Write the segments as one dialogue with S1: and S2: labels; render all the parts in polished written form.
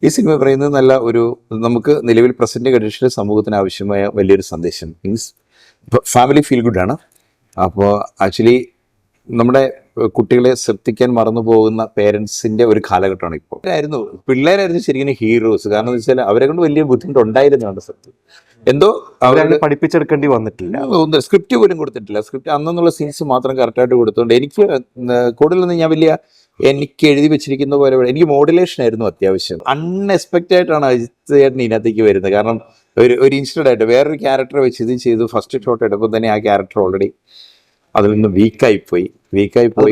S1: ഈ സിനിമ പറയുന്നത് നല്ല ഒരു നമുക്ക് നിലവിൽ പ്രസന്റ് കണ്ടീഷനിൽ സമൂഹത്തിന് ആവശ്യമായ വലിയൊരു സന്ദേശം മീൻസ് ഫാമിലി ഫീൽ ഗുഡാണ്. അപ്പോൾ ആക്ച്വലി നമ്മുടെ കുട്ടികളെ ശ്രദ്ധിക്കാൻ മറന്നു പോകുന്ന പേരൻസിന്റെ ഒരു കാലഘട്ടമാണ് ഇപ്പോൾ. പിള്ളേരായിരുന്നു ശരിക്കും ഹീറോസ്. കാരണം എന്ന് വെച്ചാൽ അവരെ കൊണ്ട് വലിയ ബുദ്ധിമുട്ടുണ്ടായിരുന്നതാണ് സത്യം. എന്തോ
S2: അവരെ പഠിപ്പിച്ചെടുക്കേണ്ടി വന്നിട്ടില്ല,
S1: സ്ക്രിപ്റ്റ് പോലും കൊടുത്തിട്ടില്ല. സ്ക്രിപ്റ്റ് അന്നുള്ള സീൻസ് മാത്രം കറക്റ്റായിട്ട് കൊടുത്തുകൊണ്ട് എനിക്ക് കൂടുതലൊന്നും ഞാൻ എനിക്ക് എഴുതി വെച്ചിരിക്കുന്ന പോലെ എനിക്ക് മോഡുലേഷൻ ആയിരുന്നു അത്യാവശ്യം. അൺഎക്സ്പെക്റ്റഡ് ആയിട്ടാണ് അജിത് ചേട്ടൻ ഇതിനകത്തേക്ക് വരുന്നത്. കാരണം ഒരു ഇൻസിഡന്റ് ആയിട്ട് വേറൊരു ക്യാരക്ടറെ വെച്ച് ഇത് ചെയ്തു. ഫസ്റ്റ് ഷോട്ട് എടുക്കുമ്പോൾ തന്നെ ആ ക്യാരക്ടർ ഓൾറെഡി അതിൽ നിന്ന് വീക്കായി പോയി.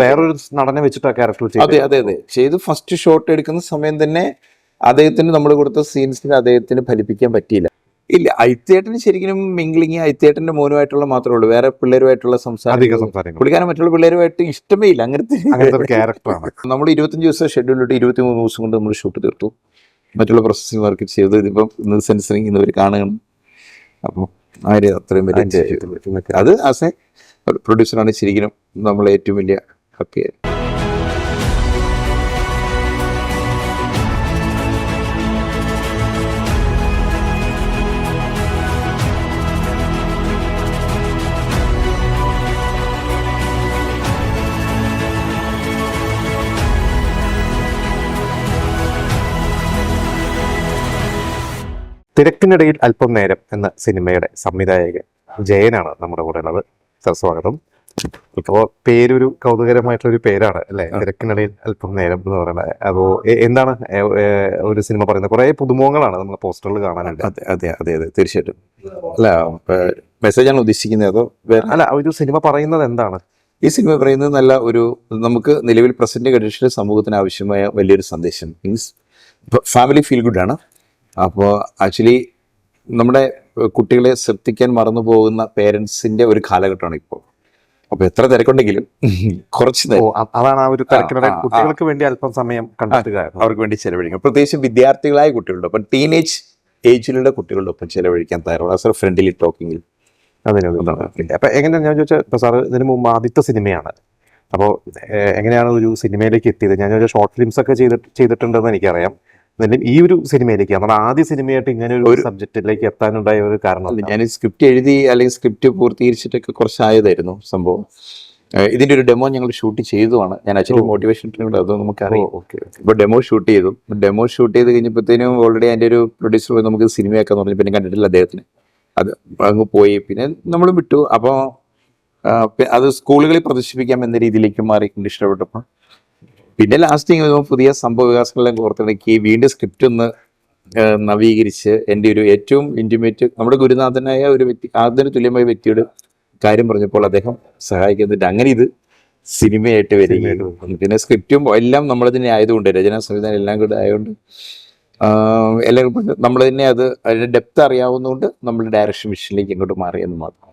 S2: വേറൊരു നടനെ വെച്ചിട്ട് ആ ക്യാരക്ടർ
S1: അതെ ചെയ്തു. ഫസ്റ്റ് ഷോട്ട് എടുക്കുന്ന സമയം തന്നെ അദ്ദേഹത്തിന് നമ്മൾ കൊടുത്ത സീൻസിൽ അദ്ദേഹത്തിന് ഫലിപ്പിക്കാൻ പറ്റിയില്ല. ഇല്ല, അജിത്തേട്ടന് ശരിക്കും മിംഗ്ലിങ് അജിത്തേട്ടന്റെ മോനുമായിട്ടുള്ള മാത്രമേ ഉള്ളൂ. വേറെ പിള്ളേരുമായിട്ടുള്ള സംസാരം പുള്ളിക്കാരൻ മറ്റുള്ള പിള്ളേരുമായിട്ട് ഇഷ്ടമേ ഇല്ല. അങ്ങനത്തെ
S2: ക്യാരക്ടറാണ്.
S1: നമ്മൾ 25 ദിവസം ഷെഡ്യൂളിട്ട് 23 ദിവസം കൊണ്ട് നമ്മൾ ഷൂട്ട് തീർത്തു. മറ്റുള്ള പ്രോസസ്സിംഗ് വർക്ക് ചെയ്ത് ഇതിപ്പം ഇന്ന് സെൻസറിങ് ഇന്നവർ കാണുകയാണ്. അപ്പോൾ ആര് അത്രയും വലിയ അത് ആസ് എ പ്രൊഡ്യൂസറാണ് ശരിക്കും നമ്മൾ ഏറ്റവും വലിയ ഹാപ്പിയായി.
S2: തിരക്കിനിടയിൽ അല്പം നേരം എന്ന സിനിമയുടെ സംവിധായകൻ ജയനാണ് നമ്മുടെ കൂടെ ഉള്ളത്. സർ, സ്വാഗതം. ഇപ്പോൾ പേരൊരു കൗതുകരമായിട്ടുള്ളൊരു പേരാണ് അല്ലെ, തിരക്കിനിടയിൽ അല്പം നേരം എന്ന് പറയുന്നത്. അപ്പോൾ എന്താണ് ഒരു സിനിമ പറയുന്നത്? കുറെ പുതുമുഖങ്ങളാണ് നമ്മൾ പോസ്റ്ററിൽ കാണാനുണ്ട്.
S1: അതെ തീർച്ചയായിട്ടും. അല്ല, മെസ്സേജാണ് ഉദ്ദേശിക്കുന്നത് അതോ വേറെ?
S2: അല്ല, ഒരു സിനിമ പറയുന്നത് എന്താണ്?
S1: ഈ സിനിമ പറയുന്നത് നല്ല ഒരു നമുക്ക് നിലവിൽ പ്രസന്റ് കണ്ടീഷനിൽ സമൂഹത്തിന് ആവശ്യമായ വലിയൊരു സന്ദേശം മീൻസ് ഫാമിലി ഫീൽ ഗുഡാണ്. അപ്പോൾ ആക്ച്വലി നമ്മുടെ കുട്ടികളെ ശ്രദ്ധിക്കാൻ മറന്നു പോകുന്ന പേരൻസിന്റെ ഒരു കാലഘട്ടമാണ് ഇപ്പോൾ. അപ്പോൾ എത്ര തിരക്കുണ്ടെങ്കിലും കുറച്ച്
S2: അതാണ് ആ ഒരു കുട്ടികൾക്ക് വേണ്ടി അല്പം സമയം കണ്ടെത്തുക,
S1: അവർക്ക് വേണ്ടി ചെലവഴിക്കാം. പ്രത്യേകിച്ച് വിദ്യാർത്ഥികളായ കുട്ടികളുടെ ഒപ്പം ടീനേജ് ഏജിലുള്ള കുട്ടികളുടെ ഒപ്പം ചെലവഴിക്കാൻ തയ്യാറുള്ള ഫ്രണ്ട്ലി ടോക്കിങ്ങിൽ
S2: അതിനുള്ളതാണ്. അപ്പൊ എങ്ങനെയാണ് ഞാൻ ചോദിച്ചാൽ, ഇപ്പൊ സാറ് ഇതിനു മുമ്പ് ആദ്യത്തെ സിനിമയാണ്. അപ്പോൾ എങ്ങനെയാണ് ഒരു സിനിമയിലേക്ക് എത്തിയത്? ഞാൻ ചോദിച്ചാൽ ഷോർട്ട് ഫിലിംസ് ഒക്കെ ചെയ്തിട്ടുണ്ടെന്ന് എനിക്കറിയാം. ഈ ഒരു സിനിമയിലേക്ക്, നമ്മുടെ ആദ്യ സിനിമയായിട്ട് ഇങ്ങനെ ഒരു സബ്ജക്റ്റിലേക്ക് എത്താനുണ്ടായ ഒരു കാരണം?
S1: ഞാൻ സ്ക്രിപ്റ്റ് എഴുതി അല്ലെങ്കിൽ സ്ക്രിപ്റ്റ് പൂർത്തീകരിച്ചിട്ടൊക്കെ കുറച്ചായതായിരുന്നു സംഭവം. ഇതിന്റെ ഒരു ഡെമോ ഞങ്ങൾ ഷൂട്ട് ചെയ്തതാണ്. ഞാൻ ആക്ച്വലി മോട്ടിവേഷൻ അത് നമുക്കറിയാം. ഇപ്പോൾ ഡെമോ ഷൂട്ട് ചെയ്ത് കഴിഞ്ഞപ്പോഴത്തേനും ഓൾറെഡി അതിന്റെ ഒരു പ്രൊഡ്യൂസർ നമുക്ക് സിനിമയാക്കാന്ന് പറഞ്ഞു. പിന്നെ കണ്ടിട്ടില്ല അദ്ദേഹത്തിന്. അത് അങ്ങ് പോയി. പിന്നെ നമ്മൾ വിട്ടു. അപ്പോൾ അത് സ്കൂളുകളിൽ പ്രദർശിപ്പിക്കാം എന്ന രീതിയിലേക്ക് മാറി ഇഷ്ടപ്പെട്ടപ്പോൾ പിന്നെ ലാസ്റ്റ് പുതിയ സംഭവ വികാസങ്ങളെല്ലാം കോർത്തിണക്കി വീണ്ടും സ്ക്രിപ്റ്റ് ഒന്ന് നവീകരിച്ച് എൻ്റെ ഒരു ഏറ്റവും ഇൻറ്റിമേറ്റ് നമ്മുടെ ഗുരുനാഥനായ ഒരു വ്യക്തി, അതിന് തുല്യമായ വ്യക്തിയുടെ കാര്യം പറഞ്ഞപ്പോൾ അദ്ദേഹം സഹായിക്കുന്നുണ്ട്. അങ്ങനെ ഇത് സിനിമയായിട്ട് വരികയാണ്. പിന്നെ സ്ക്രിപ്റ്റും എല്ലാം നമ്മൾ തന്നെ ആയതുകൊണ്ട്, രചനാ സംവിധാനം എല്ലാം കൂടെ ആയതുകൊണ്ട് എല്ലാം നമ്മൾ തന്നെ അതിന്റെ ഡെപ്ത് അറിയാവുന്നതുകൊണ്ട് നമ്മൾ ഡയറക്ഷൻ മിഷനിലേക്ക് ഇങ്ങോട്ട് മാറിയെന്ന് മാത്രം.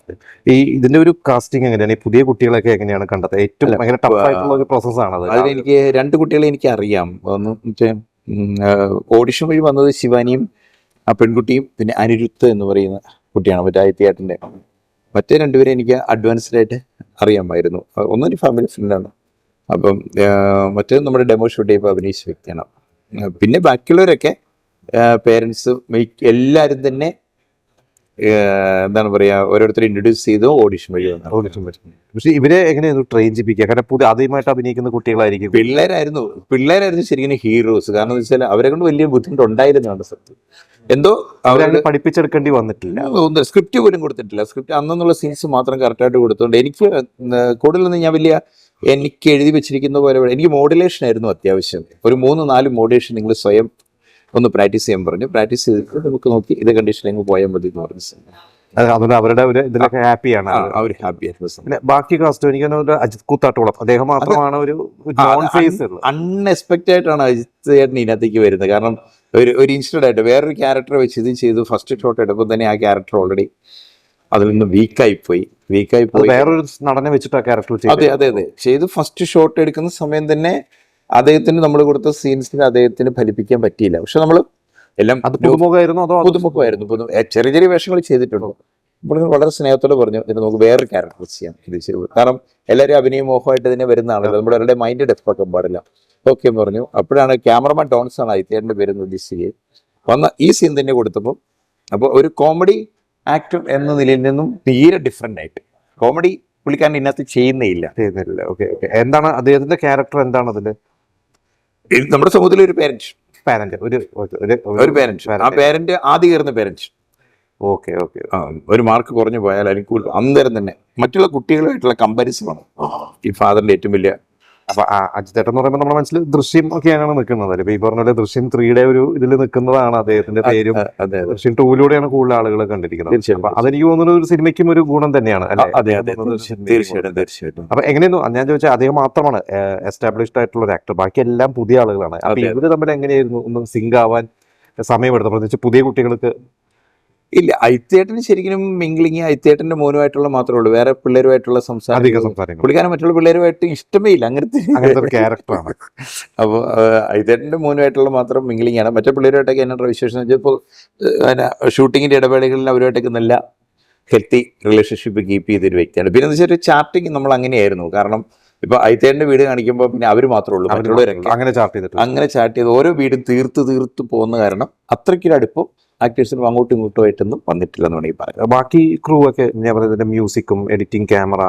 S2: ഇതിന്റെ ഒരു കാസ്റ്റിംഗ് എങ്ങനെയാണ്? ഈ പുതിയ കുട്ടികളൊക്കെ എങ്ങനെയാണ് കണ്ടത്? ഏറ്റവും ഭയങ്കര ടഫ് ആയിട്ടുള്ള ഒരു പ്രോസസ്സാണ് അത്.
S1: അതിലെനിക്ക് 2 കുട്ടികളെ എനിക്ക് അറിയാം. ഒന്ന് ഓഡിഷൻ വഴി വന്നത് ശിവാനിയും ആ പെൺകുട്ടിയും, പിന്നെ അനിരുദ്ധ് എന്ന് പറയുന്ന കുട്ടിയാണ് മറ്റേ ആയിത്തിയാട്ടിന്റെ. മറ്റേ 2 പേരെ എനിക്ക് അഡ്വാൻസ്ഡ് ആയിട്ട് അറിയാമായിരുന്നു. ഒന്നൊരു ഫാമിലി ഫ്രണ്ടാണ്. അപ്പം മറ്റേ നമ്മുടെ ഡെമോ ഷൂട്ട് ചെയ്യുമ്പോൾ അഭിനയിച്ച വ്യക്തിയാണ്. പിന്നെ ബാക്കിയുള്ളവരൊക്കെ പേരൻസ് എല്ലാവരും തന്നെ എന്താണ് പറയാ, ഓരോരുത്തർ ഇൻട്രൊഡ്യൂസ് ചെയ്തു ഓഡിഷൻ വഴി
S2: ഓഡിഷൻ വഴി. പക്ഷെ ഇവരെ എങ്ങനെയായിരുന്നു ട്രെയിൻ ചെയ്യിപ്പിക്കുക? കാരണം പുതിയ ആദ്യമായിട്ട് അഭിനയിക്കുന്ന കുട്ടികളായിരിക്കും.
S1: പിള്ളേരായിരുന്നു ശരിക്കും ഹീറോസ്. കാരണം എന്ന് വെച്ചാൽ അവരെ കൊണ്ട് വലിയ ബുദ്ധിമുട്ടുണ്ടായിരുന്നതാണ് സത്യം. എന്തോ
S2: അവരെ പഠിപ്പിച്ചെടുക്കേണ്ടി വന്നിട്ടില്ല,
S1: സ്ക്രിപ്റ്റ് പോലും കൊടുത്തിട്ടില്ല. സ്ക്രിപ്റ്റ് അന്നുള്ള സീൻസ് മാത്രം കറക്റ്റായിട്ട് കൊടുത്തുകൊണ്ട് എനിക്ക് കൂടുതലൊന്നും ഞാൻ എനിക്ക് എഴുതി വെച്ചിരിക്കുന്ന പോലെ എനിക്ക് മോഡുലേഷൻ ആയിരുന്നു അത്യാവശ്യം. ഒരു 3-4 മോഡുലേഷൻ നിങ്ങൾ സ്വയം ഒന്ന് പ്രാക്ടീസ് ചെയ്യാൻ പറഞ്ഞു. പ്രാക്ടീസ് ചെയ്തിട്ട് നമുക്ക് നോക്കി ഇത് കണ്ടീഷനിലേക്ക് പോയാൽ മതി എന്ന് പറഞ്ഞു.
S2: അതുകൊണ്ട് അവരുടെ ഇതിലൊക്കെ ഹാപ്പിയാണ്,
S1: അവർ ഹാപ്പി ആയിരുന്നു.
S2: പിന്നെ ബാക്കി കാസ്റ്റ് എനിക്ക് അജിത് കൂത്താട്ടോളം അദ്ദേഹം മാത്രമാണ് ഒരു നോൺ ഫേസ്.
S1: അൺഎക്സ്പെക്റ്റഡ് ആയിട്ടാണ് അജിത് ചേട്ടൻ ഇതിനകത്തേക്ക് വരുന്നത്. കാരണം ഒരു ഇൻസിഡന്റ് ആയിട്ട് വേറൊരു ക്യാരക്ടറെ വെച്ച് ഇത് ചെയ്തു. ഫസ്റ്റ് ഷോട്ട് എടുക്കുമ്പോൾ തന്നെ ആ ക്യാരക്ടർ ഓൾറെഡി അതിൽ നിന്ന് വീക്കായി പോയി.
S2: വേറൊരു നടനെ വെച്ചിട്ട് ആ ക്യാരക്ടർ
S1: അതെ ചെയ്തു. ഫസ്റ്റ് ഷോട്ട് എടുക്കുന്ന സമയം തന്നെ അദ്ദേഹത്തിന് നമ്മൾ കൊടുത്ത സീൻസിൽ അദ്ദേഹത്തിന് ഫലിപ്പിക്കാൻ പറ്റിയില്ല. പക്ഷെ നമ്മൾ എല്ലാം പുതുമുഖമായിരുന്നു. ചെറിയ ചെറിയ വേഷങ്ങൾ ചെയ്തിട്ടുണ്ടോ അപ്പോൾ വളരെ സ്നേഹത്തോടെ പറഞ്ഞു ഇതിന് നമുക്ക് വേറൊരു ക്യാരക്ടർ ചെയ്യാം. ഇത് ശരി, കാരണം എല്ലാവരും അഭിനയ മോഹമായിട്ട് തന്നെ വരുന്നതാണല്ലോ. നമ്മുടെ അവരുടെ മൈൻഡ് ഡെപ്ത് ആക്കാൻ പാടില്ല. ഓക്കെ പറഞ്ഞു. അപ്പോഴാണ് ക്യാമറമാൻ ടോൺസ് ആണ് ഐത്തേട്ടൻ്റെ പേര് നിർദ്ദേശിച്ചത്. വന്ന ഈ സീൻ തന്നെ കൊടുത്തപ്പോൾ അപ്പോൾ ഒരു കോമഡി ആക്ടർ എന്ന നിലയിൽ നിന്നും തീരെ ഡിഫറെൻ്റ് ആയിട്ട് കോമഡി പുള്ളിക്കാരൻ ഇതിനകത്ത് ചെയ്യുന്നില്ല.
S2: Okay okay. എന്താണ് അദ്ദേഹത്തിന്റെ ക്യാരക്ടർ, എന്താണ് അതില്?
S1: നമ്മുടെ സമൂഹത്തിലെ ഒരു പേരൻറ്,
S2: ഒരു
S1: പേരൻറ്, ആ പേരന്റ് ആദ്യം കയറുന്ന പേരൻറ്.
S2: Okay okay.
S1: ഒരു മാർക്ക് കുറഞ്ഞു പോയാൽ അല്ലെങ്കിൽ അന്നേരം തന്നെ മറ്റുള്ള കുട്ടികളുമായിട്ടുള്ള കമ്പാരിസമാണ് ഈ ഫാദറിന്റെ ഏറ്റവും വലിയ.
S2: അപ്പൊ അജിത്തേട്ടൻ എന്ന് പറയുമ്പോൾ നമ്മുടെ മനസ്സിൽ ദൃശ്യം ഒക്കെയാണ് നിൽക്കുന്നത്. ഇപ്പൊ ഈ പറഞ്ഞ പോലെ ദൃശ്യം 3യുടെ ഒരു ഇതിൽ നിൽക്കുന്നതാണ് അദ്ദേഹത്തിന്റെ പേരും. ദൃശ്യം 2ലൂടെയാണ് കൂടുതൽ ആളുകൾ കണ്ടിരിക്കുന്നത്. അപ്പൊ അതെനിക്ക് തോന്നുന്ന ഒരു സിനിമയ്ക്കും ഒരു ഗുണം തന്നെയാണ്.
S1: തീർച്ചയായിട്ടും.
S2: അപ്പൊ എങ്ങനെയായിരുന്നു ഞാൻ ചോദിച്ചാൽ, അദ്ദേഹം മാത്രമാണ് എസ്റ്റാബ്ലിഷ്ഡ് ആയിട്ടുള്ള ഒരു ആക്ടർ, ബാക്കി എല്ലാം പുതിയ ആളുകളാണ്. അപ്പൊ ഇവര് തമ്മിൽ എങ്ങനെയായിരുന്നു ഒന്ന് സിങ്ക് ആവാൻ സമയമെടുത്തത്, പ്രത്യേകിച്ച് പുതിയ കുട്ടികൾക്ക്?
S1: ഇല്ല, ഐത്തേട്ടന് ശരിക്കും മിംഗ്ലിങ് ഐത്തേട്ടന്റെ മോനുമായിട്ടുള്ള മാത്രമേ ഉള്ളൂ. വേറെ പിള്ളേരുമായിട്ടുള്ള സംസാരം പുള്ളിക്കാരൻ മറ്റുള്ള പിള്ളേരുമായിട്ട് ഇഷ്ടമേ ഇല്ല, അങ്ങനത്തെ
S2: ഒരു ക്യാരക്ടറാണ്.
S1: അപ്പോൾ ഐത്തേട്ടന്റെ മോനുമായിട്ടുള്ള മാത്രം മിംഗ്ലിംഗ് ആണ്. മറ്റേ പിള്ളേരുമായിട്ടൊക്കെ എന്നാ വിശേഷം എന്ന് വെച്ചാൽ ഇപ്പോൾ ഷൂട്ടിങ്ങിന്റെ ഇടവേളകളിൽ അവരുമായിട്ടൊക്കെ നല്ല ഹെൽത്തി റിലേഷൻഷിപ്പ് കീപ്പ് ചെയ്തൊരു വ്യക്തിയാണ്. പിന്നെ എന്ന് വെച്ചാൽ ഒരു ചാർട്ടിങ് നമ്മൾ അങ്ങനെയായിരുന്നു. കാരണം ഇപ്പൊ ഐത്തേട്ടന്റെ വീട് കാണിക്കുമ്പോൾ പിന്നെ അവർ മാത്രമേ ഉള്ളൂ, മറ്റുള്ളവരൊക്കെ
S2: അങ്ങനെ
S1: ചാർട്ട് ചെയ്ത് ഓരോ വീടും തീർത്ത് പോകുന്ന കാരണം അത്രയ്ക്കൊരു അടുപ്പം ആക്ടേഴ്സിനും അങ്ങോട്ടും ഇങ്ങോട്ടും ആയിട്ടൊന്നും വന്നിട്ടില്ലെന്ന് വേണമെങ്കിൽ പറയാം.
S2: ബാക്കി ക്രൂ ഒക്കെ ഞാൻ പറയുന്നത് മ്യൂസിക്കും എഡിറ്റിംഗ്, ക്യാമറ,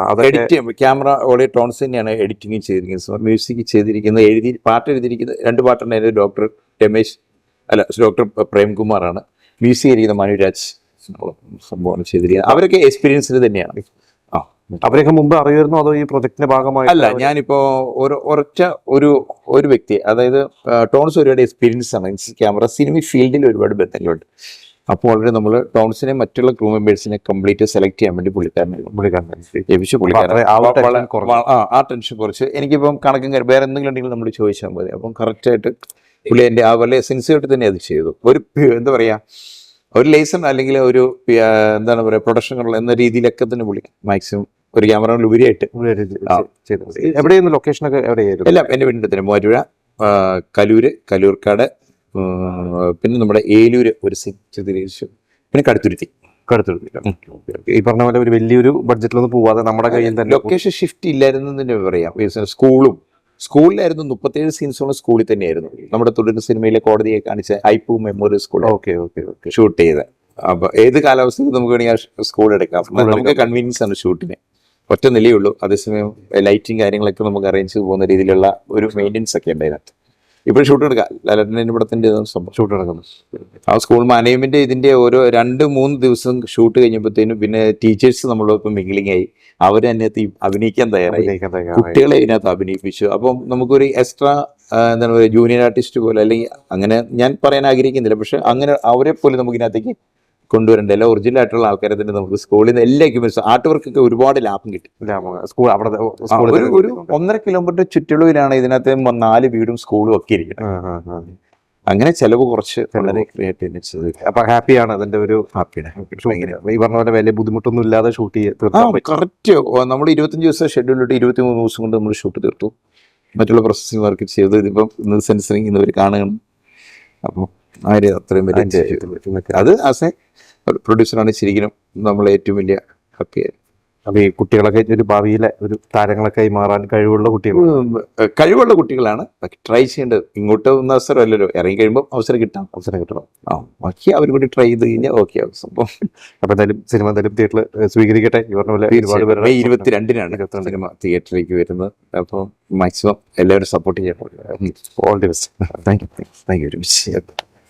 S1: ക്യാമറ ഓളെ ടോൺസ് തന്നെയാണ് എഡിറ്റിംഗ് ചെയ്തിരിക്കുന്നത്. മ്യൂസിക് ചെയ്തിരിക്കുന്നത്, പാട്ട് എഴുതിയിരിക്കുന്നത് 2 പാട്ടുണ്ട്. ഡോക്ടർ രമേശ് ഡോക്ടർ പ്രേംകുമാറാണ്. മ്യൂസിക് ചെയ്തിരിക്കുന്ന മനുരാജ് സംഭവം ചെയ്തിരിക്കുന്നത്. അവരൊക്കെ എക്സ്പീരിയൻസിൽ തന്നെയാണ്.
S2: അവരൊക്കെ മുമ്പ് അറിയായിരുന്നു അതോ ഈ പ്രൊജക്ടിന്റെ ഭാഗമായി?
S1: അല്ല, ഞാനിപ്പോ ഒരൊറ്റ ഒരു വ്യക്തി, അതായത് ടോൺസ് ഒരുപാട് എക്സ്പീരിയൻസ് ആണ് ക്യാമറ സിനിമ ഫീൽഡിൽ ഒരുപാട് ബന്ധങ്ങളുണ്ട്. അപ്പോൾ ഓൾറെഡി നമ്മൾ ടോൺസിനെ മറ്റുള്ള ക്രൂ മെമ്പേഴ്സിനെ കംപ്ലീറ്റ് സെലക്ട് ചെയ്യാൻ വേണ്ടി ആ ടെൻഷൻ കുറച്ച് എനിക്കിപ്പം കണക്കും വേറെ എന്തെങ്കിലും ഉണ്ടെങ്കിൽ നമ്മൾ ചോദിച്ചാൽ മതി. അപ്പം കറക്റ്റായിട്ട് പുള്ളി എൻ്റെ ആ വളരെ സെൻസിറ്റീവായിട്ട് തന്നെ അത് ചെയ്തു. ഒരു എന്താ പറയുക, ഒരു ലൈസൺ അല്ലെങ്കിൽ ഒരു എന്താണ് പറയുക പ്രൊഡക്ഷൻ എന്ന രീതിയിലൊക്കെ തന്നെ പുള്ളി മാക്സിമം ഒരു ക്യാമറയിൽ ഉപരിയായിട്ട്.
S2: എവിടെയായിരുന്നു ലൊക്കേഷനൊക്കെ? എവിടെയായിരുന്നു?
S1: എല്ലാം എൻ്റെ വീടിൻ്റെ തന്നെ മൂവാറ്റുപുഴ, കലൂർക്കാട്, പിന്നെ നമ്മുടെ ഏലൂര് ഒരു ചിത്രീകരിച്ചു, പിന്നെ കടുത്തുരുത്തി.
S2: ഈ പറഞ്ഞ പോലെ ഒരു വലിയൊരു ബഡ്ജറ്റിലൊന്നും പോവാതെ നമ്മുടെ കയ്യിൽ തന്നെ
S1: ലൊക്കേഷൻ ഷിഫ്റ്റ് ഇല്ലായിരുന്നു തന്നെ പറയാം. സ്കൂളിലായിരുന്നു 37 സീൻസോളം സ്കൂളിൽ തന്നെയായിരുന്നു. നമ്മുടെ തുടർ സിനിമയിലെ കോടതിയെ കാണിച്ച ഐപ്പു മെമ്മോറിയൽ സ്കൂൾ ഷൂട്ട് ചെയ്ത്. അപ്പൊ ഏത് കാലാവസ്ഥയിൽ നമുക്ക് വേണമെങ്കിൽ സ്കൂൾ എടുക്കാം. നമുക്ക് കൺവീനിയൻസ് ആണ് ഷൂട്ടിന്. ഒറ്റ നിലയുള്ളൂ. അതേസമയം ലൈറ്റിങ് കാര്യങ്ങളൊക്കെ നമുക്ക് അറേഞ്ച് ചെയ്ത് പോകുന്ന രീതിയിലുള്ള ഒരു മെയിൻ്റെനൻസ് ഒക്കെ ഉണ്ട് അതിനകത്ത്. ഇപ്പോഴും ഷൂട്ട് എടുക്കാം. ലാലേട്ടൻ്റെ പടത്തിൻ്റെ സംഭവം ഷൂട്ട് നടക്കുന്നു. ആ സ്കൂൾ മാനേജ്മെന്റ് ഇതിന്റെ ഓരോ 2-3 ദിവസം ഷൂട്ട് കഴിഞ്ഞപ്പോഴത്തേനും പിന്നെ ടീച്ചേഴ്സ് നമ്മളൊപ്പം മിംഗ്ലിംഗ് ആയി. അവർ അതിനകത്ത് അഭിനയിക്കാൻ തയ്യാറായി, കുട്ടികളെ ഇതിനകത്ത് അഭിനയിപ്പിച്ചു. അപ്പം നമുക്കൊരു എക്സ്ട്രാ എന്താണ് പറയുക, ജൂനിയർ ആർട്ടിസ്റ്റ് പോലെ, അല്ലെങ്കിൽ അങ്ങനെ ഞാൻ പറയാൻ ആഗ്രഹിക്കുന്നില്ല, പക്ഷെ അങ്ങനെ അവരെ പോലെ നമുക്ക് ഇതിനകത്തേക്ക് കൊണ്ടുവരേണ്ട എല്ലാ ഒറിജിനൽ ആയിട്ടുള്ള ആൾക്കാരെ തന്നെ നമുക്ക് സ്കൂളിൽ നിന്ന് എല്ലാ എക്യുപ്മെന്റ്സ്, ആർട്ട് വർക്കൊക്കെ ഒരുപാട് ലാഭം കിട്ടും. ഒരു 1.5 കിലോമീറ്റർ ചുറ്റളവിലാണ് ഇതിനകത്ത് 4 വീടും സ്കൂളും ഒക്കെ ഇരിക്കുന്നത്. അങ്ങനെ ചെലവ് കുറച്ച് വളരെ ക്രിയേറ്റീവ്.
S2: അപ്പൊ ഹാപ്പിയാണ് അതിന്റെ ഒരു ഈ പറഞ്ഞ പോലെ വലിയ ബുദ്ധിമുട്ടൊന്നും ഇല്ലാതെ ഷൂട്ട് ചെയ്ത്
S1: കറക്റ്റ്. നമ്മൾ 25 ദിവസം ഷെഡ്യൂളിട്ട് 23 ദിവസം കൊണ്ട് നമ്മൾ ഷൂട്ട് തീർത്തു. മറ്റുള്ള പ്രോസസ്സിംഗ് വർക്ക് ചെയ്ത് ഇതിപ്പം ഇന്ന് സെൻസറിങ് ഇന്നവർ കാണുകയാണ്. അപ്പം അത്രയും വലിയ അത് ആസ് എ പ്രൊഡ്യൂസറാണ് ശരിക്കും നമ്മൾ ഏറ്റവും വലിയ ഹാപ്പിയായി.
S2: അപ്പൊ ഈ കുട്ടികളൊക്കെ ഒരു ഭാവിയിലെ ഒരു താരങ്ങളൊക്കെ മാറാൻ
S1: കഴിവുള്ള കുട്ടികളാണ് ട്രൈ ചെയ്യേണ്ടത്. ഇങ്ങോട്ട് ഒന്നും അവസരം അല്ലല്ലോ, ഇറങ്ങി കഴിയുമ്പോൾ അവസരം കിട്ടണം. ബാക്കി അവർ കൂടി ട്രൈ ചെയ്ത് കഴിഞ്ഞാൽ ഓക്കെ ആവും സംഭവം.
S2: അപ്പൊ എന്തായാലും സിനിമ എന്തായാലും തിയേറ്ററിൽ സ്വീകരിക്കട്ടെ.
S1: May 22-നാണ് സിനിമ തിയേറ്ററിലേക്ക് വരുന്നത്. അപ്പോൾ മാക്സിമം എല്ലാവരും സപ്പോർട്ട് ചെയ്യണം.
S2: All the best.
S1: Thank you very much.